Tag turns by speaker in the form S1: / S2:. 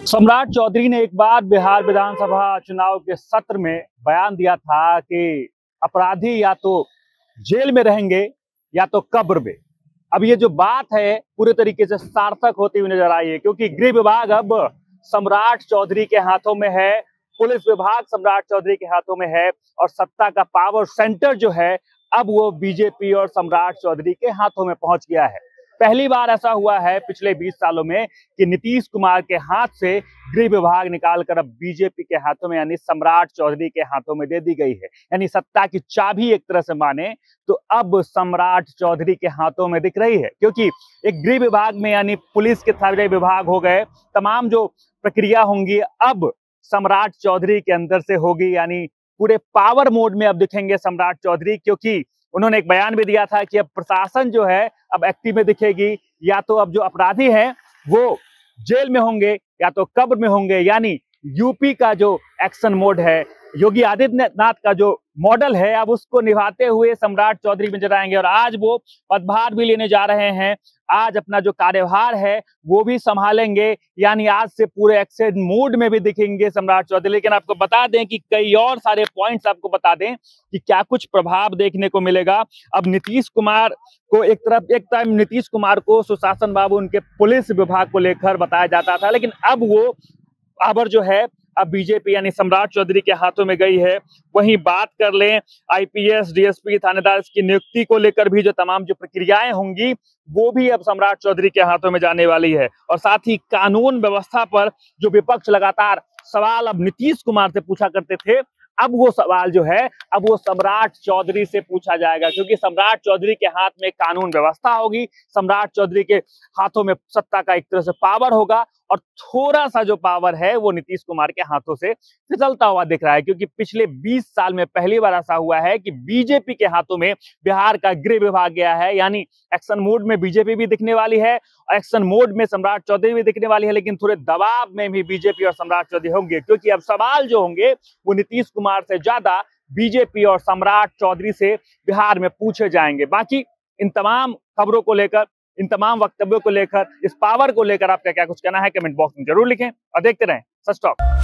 S1: सम्राट चौधरी ने एक बार बिहार विधानसभा चुनाव के सत्र में बयान दिया था कि अपराधी या तो जेल में रहेंगे या तो कब्र में। अब ये जो बात है पूरे तरीके से सार्थक होती हुई नजर आई है, क्योंकि गृह विभाग अब सम्राट चौधरी के हाथों में है, पुलिस विभाग सम्राट चौधरी के हाथों में है और सत्ता का पावर सेंटर जो है अब वो बीजेपी और सम्राट चौधरी के हाथों में पहुंच गया है। पहली बार ऐसा हुआ है पिछले 20 सालों में कि नीतीश कुमार के हाथ से गृह विभाग निकालकर अब बीजेपी के हाथों में यानी सम्राट चौधरी के हाथों में दे दी गई है। यानी सत्ता की चाबी एक तरह से माने तो अब सम्राट चौधरी के हाथों में दिख रही है, क्योंकि एक गृह विभाग में यानी पुलिस के सारे विभाग हो गए, तमाम जो प्रक्रिया होंगी अब सम्राट चौधरी के अंदर से होगी। यानी पूरे पावर मोड में अब दिखेंगे सम्राट चौधरी, क्योंकि उन्होंने एक बयान भी दिया था कि अब प्रशासन जो है अब एक्टिव में दिखेगी, या तो अब जो अपराधी हैं वो जेल में होंगे या तो कब्र में होंगे। यानी यूपी का जो एक्शन मोड है, योगी आदित्यनाथ का जो मॉडल है, अब उसको निभाते हुए सम्राट चौधरी नजर आएंगे और आज वो पदभार भी लेने जा रहे हैं। आज अपना जो कार्यभार है वो भी संभालेंगे, यानी आज से पूरे एक्शन मोड में भी दिखेंगे सम्राट चौधरी। लेकिन आपको बता दें कि कई और सारे पॉइंट्स आपको बता दें कि क्या कुछ प्रभाव देखने को मिलेगा। अब नीतीश कुमार को एक टाइम नीतीश कुमार को सुशासन बाबू उनके पुलिस विभाग को लेकर बताया जाता था, लेकिन अब वो पावर जो है अब बीजेपी यानी सम्राट चौधरी के हाथों में गई है। वहीं बात कर लें आईपीएस, डीएसपी, थानेदार की नियुक्ति को लेकर भी जो तमाम जो प्रक्रियाएं होंगी वो भी अब सम्राट चौधरी के हाथों में जाने वाली है। और साथ ही कानून व्यवस्था पर जो विपक्ष लगातार सवाल अब नीतीश कुमार से पूछा करते थे, अब वो सवाल जो है अब वो सम्राट चौधरी से पूछा जाएगा, क्योंकि सम्राट चौधरी के हाथ में कानून व्यवस्था होगी, सम्राट चौधरी के हाथों में सत्ता का एक तरह से पावर होगा और थोड़ा सा जो पावर है वो नीतीश कुमार के हाथों से फिसलता हुआ दिख रहा है। क्योंकि पिछले 20 साल में पहली बार ऐसा हुआ है कि बीजेपी के हाथों में बिहार का गृह विभाग गया है। यानी एक्शन मोड में बीजेपी भी दिखने वाली है और एक्शन मोड में सम्राट चौधरी भी दिखने वाली है, लेकिन थोड़े दबाव में भी बीजेपी और सम्राट चौधरी होंगे, क्योंकि अब सवाल जो होंगे वो नीतीश कुमार से ज्यादा बीजेपी और सम्राट चौधरी से बिहार में पूछे जाएंगे। बाकी इन तमाम खबरों को लेकर, इन तमाम वक्तव्यों को लेकर, इस पावर को लेकर आपका क्या कुछ कहना है कमेंट बॉक्स में जरूर लिखें और देखते रहें सच टॉक।